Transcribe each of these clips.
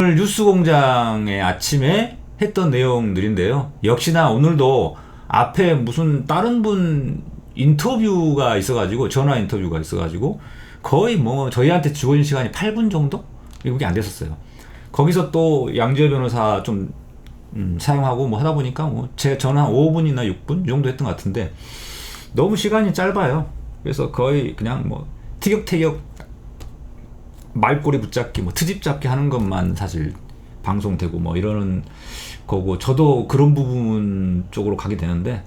오늘 뉴스공장에 아침에 했던 내용들인데요. 역시나 오늘도 앞에 무슨 다른 분 인터뷰가 있어가지고, 전화 인터뷰가 있어가지고, 거의 뭐 저희한테 주어진 시간이 8분 정도? 이게 안 됐었어요. 거기서 또 양지열 변호사 좀 사용하고 뭐 하다 보니까 뭐 제 전화 5분이나 6분 이 정도 했던 것 같은데, 너무 시간이 짧아요. 그래서 거의 그냥 뭐 티격태격 말꼬리 붙잡기, 뭐 트집 잡기 하는 것만 사실 방송되고 뭐 이러는 거고, 저도 그런 부분 쪽으로 가게 되는데,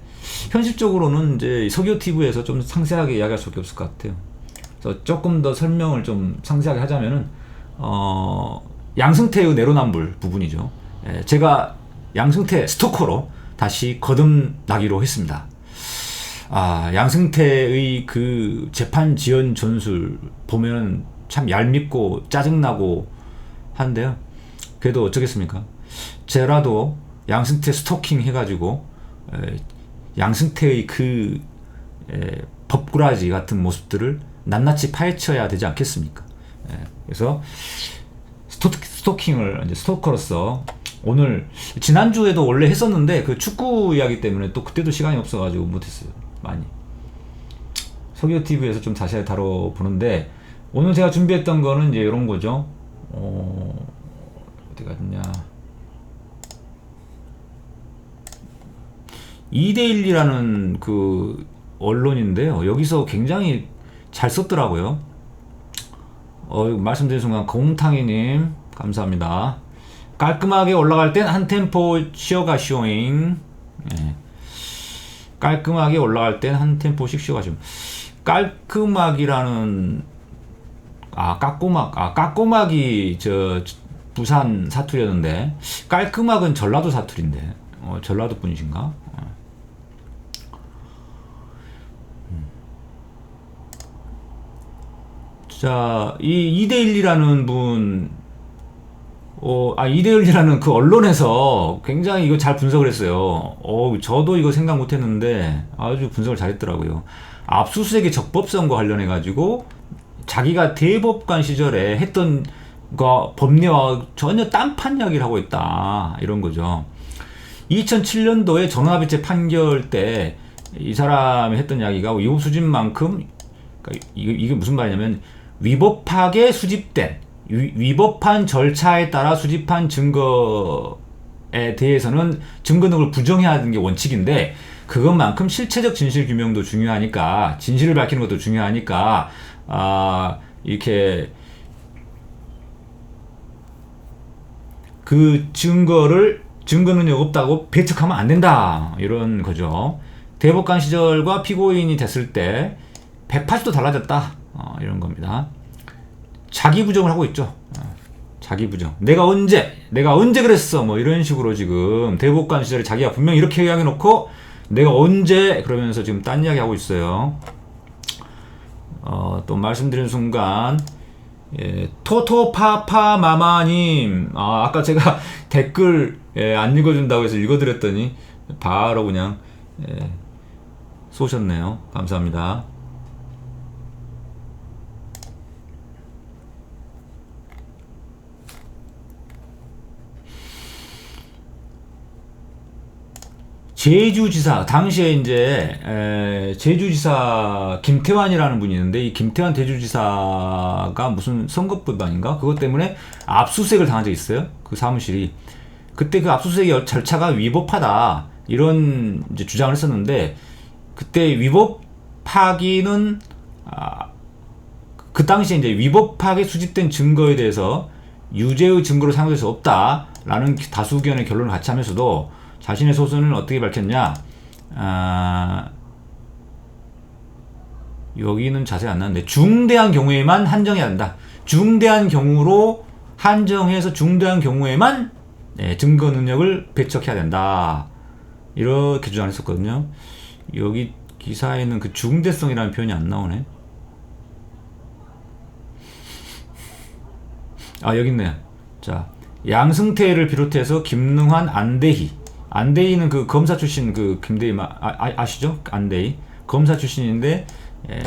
현실적으로는 이제 서교 TV에서 좀 상세하게 이야기할 수밖에 없을 것 같아요. 그래서 조금 더 설명을 좀 상세하게 하자면은, 양승태의 내로남불 부분이죠. 제가 양승태 스토커로 다시 거듭나기로 했습니다. 양승태의 그 재판 지연 전술 보면 참 얄밉고 짜증나고 한데요. 그래도 어쩌겠습니까? 제라도 양승태 스토킹 해가지고 양승태의 그 법꾸라지 같은 모습들을 낱낱이 파헤쳐야 되지 않겠습니까? 그래서 스토킹을 이제 스토커로서, 오늘 지난주에도 원래 했었는데 그 축구 이야기 때문에 또 그때도 시간이 없어가지고 못했어요. 많이 서교 TV에서 좀 자세히 다뤄보는데, 오늘 제가 준비했던 거는 이제 이런 거죠. 어디 갔냐? 2대1이라는 그 언론인데요. 여기서 굉장히 잘 썼더라고요. 말씀드린 순간 공탕이님 감사합니다. 깔끔하게 올라갈 땐 한 템포 쉬어가시오잉. 깔끔하게 올라갈 땐 한 템포씩 쉬어가시오. 깔끔하기라는, 까꼬막이 저 부산 사투리였는데, 깔끔하은 전라도 사투리인데, 전라도 분이신가? 자, 이 2대1이라는 분, 2대1이라는 그 언론에서 굉장히 이거 잘 분석을 했어요. 저도 이거 생각 못 했는데 아주 분석을 잘했더라고요. 압수수색의 적법성과 관련해가지고 자기가 대법관 시절에 했던 거 법례와 전혀 딴판 이야기를 하고 있다, 이런 거죠. 2007년도에 전원합의체 판결 때 이 사람이 했던 이야기가, 위법 수집만큼, 그러니까 이게 무슨 말이냐면, 위법하게 수집된, 위법한 절차에 따라 수집한 증거에 대해서는 증거 등을 부정해야 하는 게 원칙인데, 그것만큼 실체적 진실 규명도 중요하니까, 진실을 밝히는 것도 중요하니까, 이렇게 그 증거 능력 없다고 배척하면 안 된다, 이런 거죠. 대법관 시절과 피고인이 됐을 때 180도 달라졌다, 이런 겁니다. 자기 부정을 하고 있죠. 자기 부정. 내가 언제 그랬어, 뭐 이런 식으로 지금 대법관 시절에 자기가 분명히 이렇게 이야기해 놓고, 내가 언제 그러면서 지금 딴 이야기 하고 있어요. 또 말씀드린 순간, 토토파파마마님, 아까 제가 댓글 안 읽어준다고 해서 읽어드렸더니 바로 그냥 쏘셨네요. 감사합니다. 제주지사, 당시에 이제 제주지사 김태환이라는 분이 있는데, 이 김태환 제주지사가 무슨 선거법안인가? 그것 때문에 압수수색을 당한 적이 있어요. 그 사무실이. 그때 그 압수수색 절차가 위법하다, 이런 이제 주장을 했었는데, 그때 위법하기는, 그 당시에 이제 위법하게 수집된 증거에 대해서 유죄의 증거로 사용될 수 없다라는 다수 의견의 결론을 같이 하면서도, 자신의 소선을 어떻게 밝혔냐? 여기는 자세히 안 나왔는데, 중대한 경우에만 한정해야 한다. 중대한 경우로 한정해서 중대한 경우에만 증거 능력을 배척해야 된다, 이렇게 주장했었거든요. 여기 기사에는 그 중대성이라는 표현이 안 나오네. 여기 있네요. 자, 양승태를 비롯해서 김능환, 안대희는 그 검사 출신, 그 김대희 아시죠? 안대희 검사 출신인데,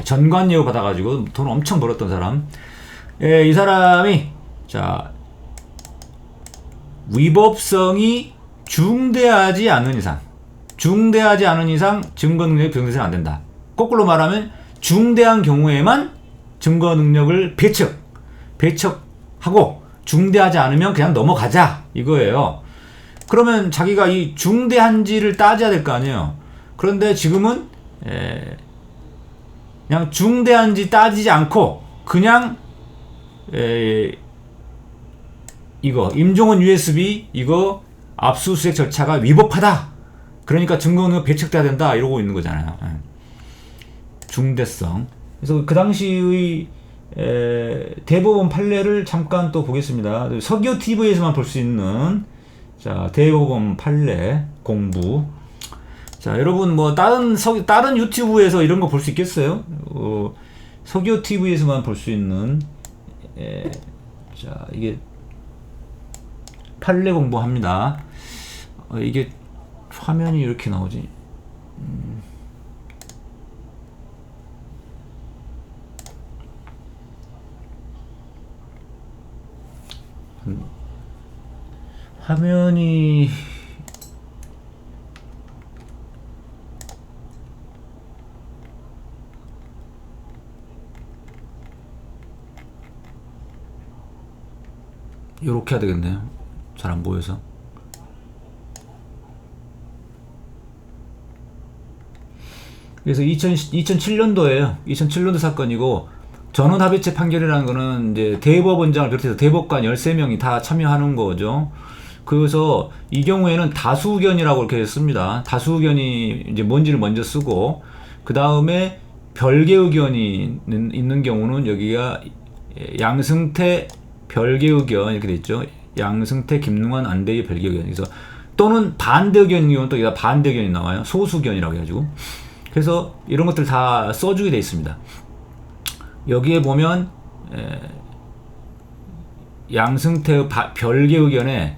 전관예우 받아가지고 돈 엄청 벌었던 사람. 이 사람이, 자, 위법성이 중대하지 않은 이상 증거 능력이 부정돼서는 안 된다. 거꾸로 말하면 중대한 경우에만 증거 능력을 배척하고 중대하지 않으면 그냥 넘어가자 이거예요. 그러면 자기가 이 중대한지를 따져야 될 거 아니에요. 그런데 지금은 그냥 중대한지 따지지 않고 그냥 이거 임종원 USB 이거 압수수색 절차가 위법하다. 그러니까 증거능력 배척돼야 된다 이러고 있는 거잖아요. 중대성. 그래서 그 당시의 대법원 판례를 잠깐 또 보겠습니다. 서기호 TV에서만 볼 수 있는 자 대법원 판례 공부. 자 여러분 뭐 다른 유튜브에서 이런 거 볼 수 있겠어요? 서기호 TV에서만 볼 수 있는 자 이게 판례 공부합니다. 이게 화면이 이렇게 나오지. 화면이 이렇게 해야 되겠네요. 잘 안 보여서. 그래서 2007년도에요. 2007년도 사건이고 전원합의체 판결이라는 거는 이제 대법원장을 비롯해서 대법관 13명이 다 참여하는 거죠. 그래서 이 경우에는 다수 의견이라고 이렇게 씁니다. 다수 의견이 이제 뭔지를 먼저 쓰고 그 다음에 별개 의견이 있는 경우는 여기가 양승태 별개 의견 이렇게 돼 있죠. 양승태, 김능환, 안대희 별개 의견. 그래서 또는 반대 의견인 경우는 또 여기다 반대 의견이 나와요. 소수 의견이라고 해가지고. 그래서 이런 것들 다 써주게 돼 있습니다. 여기에 보면 양승태의 별개 의견에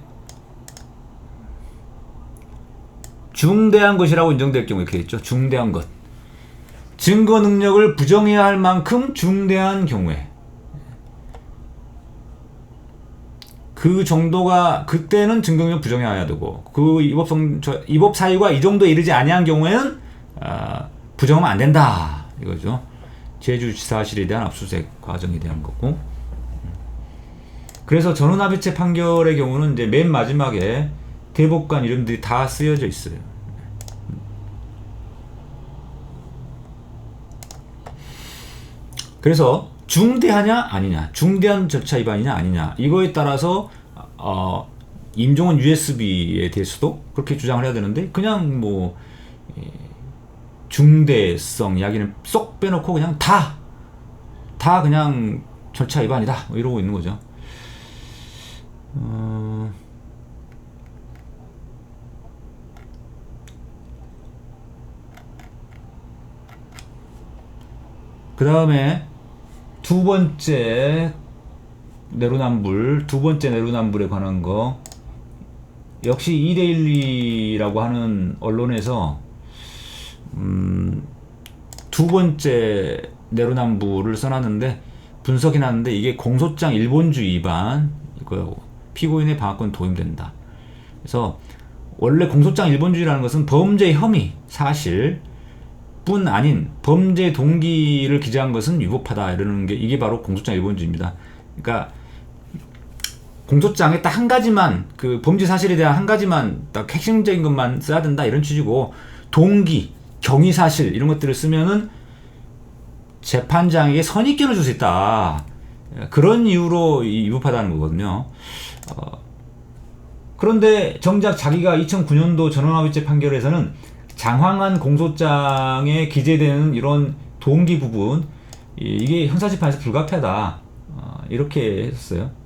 중대한 것이라고 인정될 경우 이렇게 있죠. 중대한 것. 증거 능력을 부정해야 할 만큼 중대한 경우에 그 정도가 그때는 증거 능력 부정해야 되고 그 위법 사유가 이 정도에 이르지 아니한 경우에는 부정하면 안 된다 이거죠. 제주지사실에 대한 압수수색 과정에 대한 거고. 그래서 전원합의체 판결의 경우는 이제 맨 마지막에 대법관 이름들이 다 쓰여져 있어요. 그래서 중대하냐 아니냐, 중대한 절차 위반이냐 아니냐 이거에 따라서 임종원 USB에 대해서도 그렇게 주장을 해야 되는데 그냥 뭐 중대성 이야기는 쏙 빼놓고 그냥 다 그냥 절차 위반이다 뭐 이러고 있는 거죠. 그 다음에 두 번째 내로남불에 관한 거 역시 이데일리라고 하는 언론에서 두 번째 내로남불을 써놨는데 분석해 놨는데 이게 공소장 일본주의 위반 이거고 피고인의 방어권 도입된다. 그래서 원래 공소장 일본주의라는 것은 범죄 혐의 사실 뿐 아닌 범죄 동기를 기재한 것은 위법하다 이러는 게 이게 바로 공소장 일본주의입니다. 그러니까 공소장에 딱 한 가지만 그 범죄 사실에 대한 한 가지만 딱 핵심적인 것만 써야 된다 이런 취지고 동기, 경위 사실 이런 것들을 쓰면은 재판장에게 선입견을 줄 수 있다. 그런 이유로 위법하다는 거거든요. 그런데 정작 자기가 2009년도 전원합의체 판결에서는 장황한 공소장에 기재되는 이런 동기 부분 이게 형사재판에서 불가피하다 이렇게 했었어요.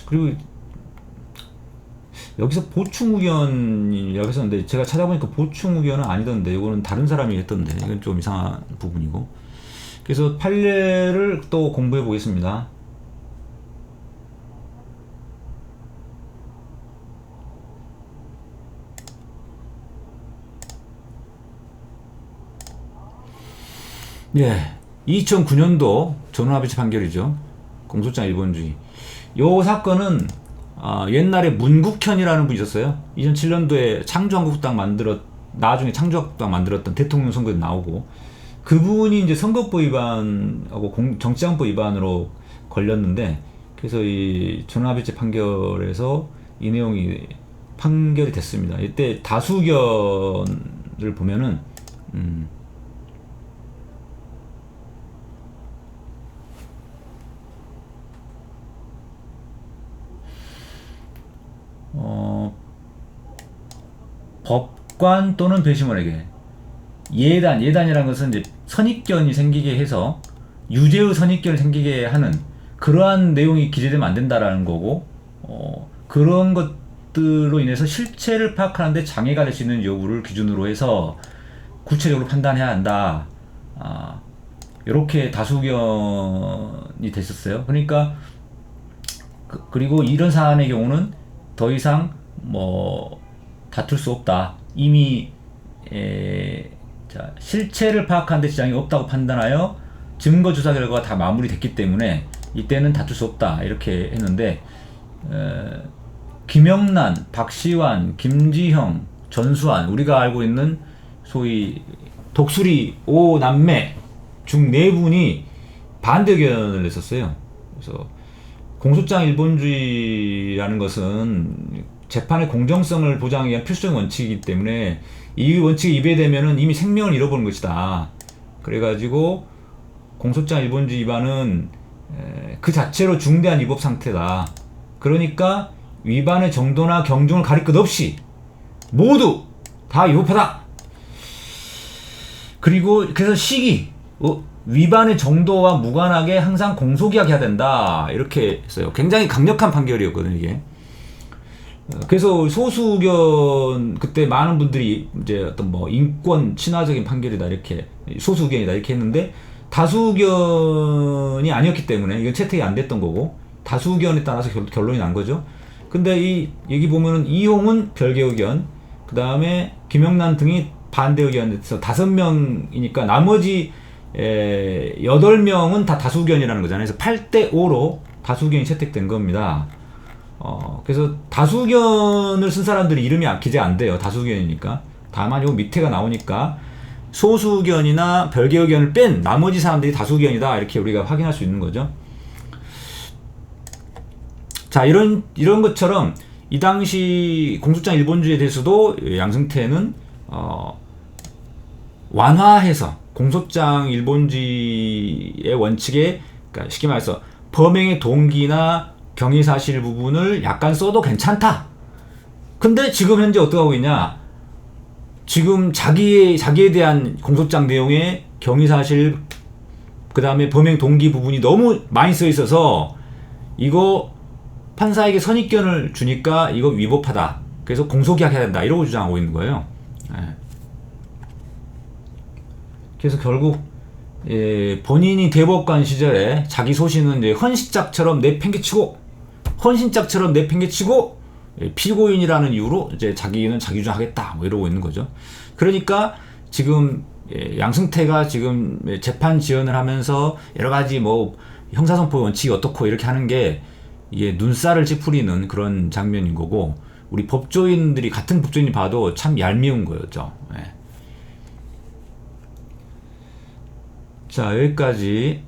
그리고 여기서 보충 의견이라고 했었는데 제가 찾아보니까 보충 의견은 아니던데 이거는 다른 사람이 했던데 이건 좀 이상한 부분이고. 그래서 판례를 또 공부해 보겠습니다. 예, 2009년도 전원합의체 판결이죠. 공소장 일본주의. 요 사건은 옛날에 문국현이라는 분이 있었어요. 2007년도에 창조한국당 나중에 창조한국당 만들었던 대통령 선거에 나오고, 그분이 이제 선거법 위반하고 정치자금법 위반으로 걸렸는데, 그래서 이 전원합의체 판결에서 이 내용이 판결이 됐습니다. 이때 다수견을 보면은 법관 또는 배심원에게 예단이라는 것은 이제 선입견이 생기게 해서 유죄의 선입견이 생기게 하는 그러한 내용이 기재되면 안 된다라는 거고, 그런 것들로 인해서 실체를 파악하는데 장애가 될 수 있는 여부를 기준으로 해서 구체적으로 판단해야 한다. 이렇게 다수견이 됐었어요. 그러니까 그리고 이런 사안의 경우는 더 이상 다툴 수 없다. 이미 실체를 파악하는데 지장이 없다고 판단하여 증거 조사 결과가 다 마무리됐기 때문에 이때는 다툴 수 없다. 이렇게 했는데, 김영란, 박시환, 김지형, 전수환, 우리가 알고 있는 소위 독수리 5남매 중 4분이 반대 의견을 냈었어요. 그래서 공소장 일본주의라는 것은 재판의 공정성을 보장하기 위한 필수적인 원칙이기 때문에 이 원칙이 위배되면은 이미 생명을 잃어버린 것이다. 그래가지고 공소장 일본주의 위반은 그 자체로 중대한 위법 상태다. 그러니까 위반의 정도나 경중을 가릴 것 없이 모두 다 위법하다. 그리고 그래서 시기, 위반의 정도와 무관하게 항상 공소기각해야 된다. 이렇게 했어요. 굉장히 강력한 판결이었거든요, 이게. 그래서 소수견, 그때 많은 분들이 이제 어떤 인권 친화적인 판결이다 이렇게, 소수견이다 이렇게 했는데, 다수견이 아니었기 때문에 이건 채택이 안 됐던 거고, 다수견에 따라서 결론이 난 거죠. 근데 여기 보면은 이용은 별개 의견, 그 다음에 김영란 등이 반대 의견에서 5명이니까 나머지 8명은 다 다수견이라는 거잖아요. 그래서 8대5로 다수견이 채택된 겁니다. 그래서 다수견을 쓴 사람들이 이름이 기재가 안 돼요. 다수견이니까. 다만 요 밑에가 나오니까 소수견이나 별개 의견을 뺀 나머지 사람들이 다수견이다. 이렇게 우리가 확인할 수 있는 거죠. 자, 이런 것처럼 이 당시 공소장 일본주의에 대해서도 양승태는 완화해서 공소장 일본주의의 원칙에, 그러니까 쉽게 말해서 범행의 동기나 경위사실 부분을 약간 써도 괜찮다. 근데 지금 현재 어떻게 하고 있냐? 지금 자기에 대한 공소장 내용에 경위사실, 그 다음에 범행 동기 부분이 너무 많이 써 있어서 이거 판사에게 선입견을 주니까 이거 위법하다. 그래서 공소기각해야 된다. 이러고 주장하고 있는 거예요. 그래서 결국 본인이 대법관 시절에 자기 소신은 이제 헌신짝처럼 내팽개치고 피고인이라는 이유로 이제 자기는 자기 주장하겠다 이러고 있는 거죠. 그러니까 지금 양승태가 지금 재판 지연을 하면서 여러 가지 형사선포 원칙이 어떻고 이렇게 하는 게 이게 눈살을 찌푸리는 그런 장면인 거고, 우리 법조인들이 같은 법조인이 봐도 참 얄미운 거였죠. 자, 여기까지